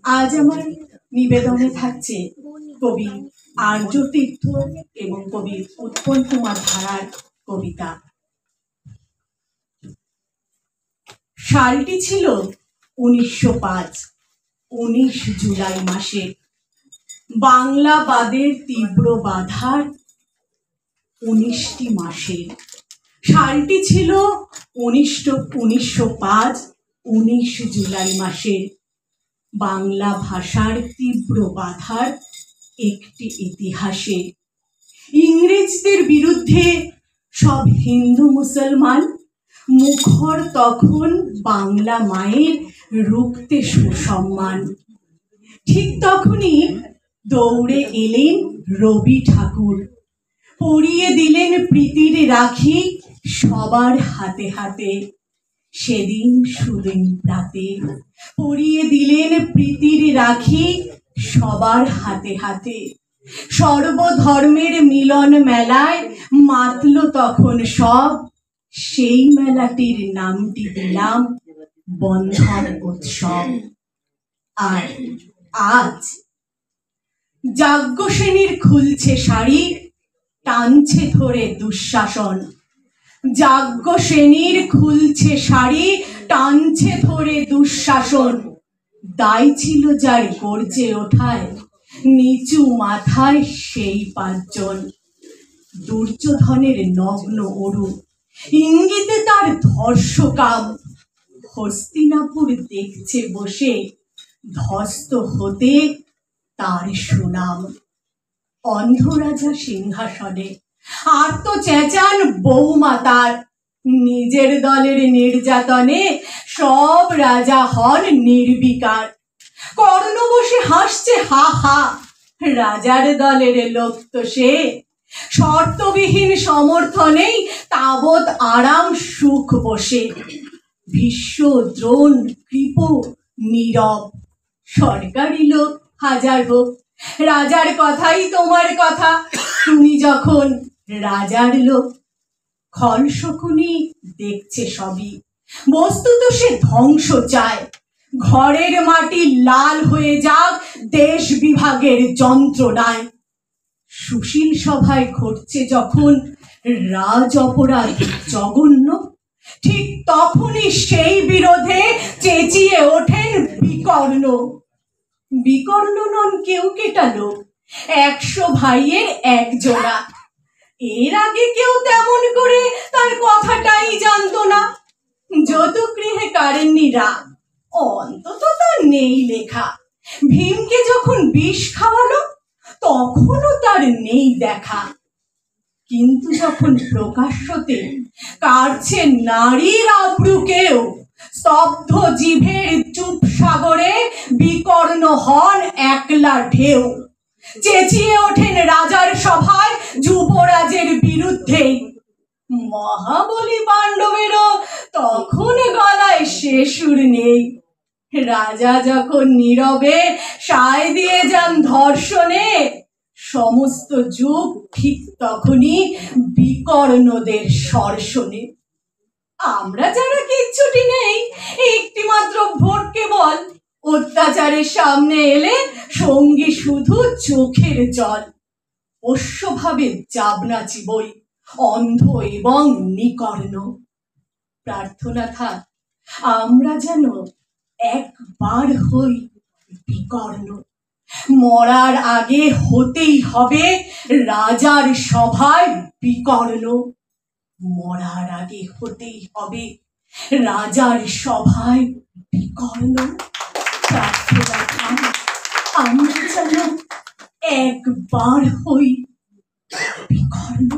আজ আমার নিবেদনে থাকছে কবি আর্যতীর্থ এবং কবি উৎপল কুমার ধারার কবিতা। সালটি ছিল 1905, 19 জুলাই মাসে। বাংলাবাদের তীব্র বাধার 19টি মাসে। সালটি ছিল 1905, 19 জুলাই মাসে। বাংলা ভাষার তীব্র বাধার একটি ইতিহাসে। ইংরেজদের বিরুদ্ধে সব হিন্দু মুসলমান মুখর তখন বাংলা মায়ের রুখতে সুসম্মান। ঠিক তখনই দৌড়ে এলেন রবি ঠাকুর, পরিয়ে দিলেন প্রীতির রাখি সবার হাতে হাতে। সেদিন সুদিন প্রাতে পরিয়ে দিলেন প্রীতির রাখি সবার হাতে হাতে। সর্বধর্মের মিলন মেলায় মাতল তখন সব। সেই মেলাটির নামটি দিলাম বন্ধন উৎসব। আর আজ যাজ্ঞসেনীর খুলছে শাড়ি, টানছে ধরে দুঃশাসন। যাজ্ঞসেনীর খুলছে শাড়ি, টানছে ধরে দুঃশাসন। দায় ছিল যার গর্জে ওঠায়, নিচু মাথায় সেই 5 জন। দুর্যোধনের নগ্ন অরু, ইঙ্গিতে তার ধর্ষকাম। হস্তিনাপুর দেখছে বসে, ধ্বস্ত হতে তার সুনাম। অন্ধরাজা সিংহাসনে আর্ত চেঁচান বৌমা তার। নিজের দলের নির্যাতনে সব রাজা হন নির্বিকার। কর্ণ বসে হাসছে হা হা, রাজার দলের লোক তো সে। শর্তবিহীন সমর্থনেই তাবৎ আরাম সুখ বসে। ভীষ্ম দ্রোণ কৃপ নীরব, সরকারি লোক হাজার হোক। রাজার কথাই তোমার কথা, তুমি যখন রাজার লোক। খল শকুনি দেখছে সবই, বস্তুত সে ধ্বংস চায়। ঘরের মাটি লাল হয়ে যাক দেশ বিভাগের যন্ত্রণায়। সুশীল সভায় ঘটছে যখন রাজ অপরাধ জঘন্য, ঠিক তখনই সেই বিরোধে চেঁচিয়ে ওঠেন বিকর্ণ। বিকর্ণ নন কেউ কেটা লোক, 100 ভাইয়ের 1 জোড়া। এর আগে কেউ তেমন করে তার কথাটাই জানতো না। যতগৃহে কারেননি রাগ, অন্তত তার নেই লেখা। ভীমকে যখন বিষ খাওয়ালো, তখনও তার নেই দেখা। কিন্তু যখন প্রকাশ্যতে কাটছে নারীর আব্রু কেউ, স্তব্ধ জিভের চুপ সাগরে বিকর্ণ হন একলা ঢেউ। চেঁচিয়ে ওঠেন রাজার সভায় যুবরাজের বিরুদ্ধে। মহাবলী পাণ্ডবেরও তখন গলায় সে সুর নেই। রাজা যখন নীরবে সায় দিয়ে যান ধর্ষণে, সমস্ত যুগ ঠিক তখনই বিকর্ণদের স্বর-শোনে। আমরা যারা কিচ্ছুটি নেই, একটি মাত্র ভোট কেবল। অত্যাচারের সামনে এলে সঙ্গী শুধু চোখের জল। পোষ্যভাবে যাবনাচি বই, অন্ধ এবং নিকর্ণ। প্রার্থনা থাক আমরা যেন একবার হই বিকর্ণ। মরার আগে হতেই হবে রাজার সভায় বিকর্ণ। মরার আগে হতেই হবে রাজার সভায় বিকর্ণ। প্রার্থনা থাক আমরা যেন একবার হই বিকর্ণ।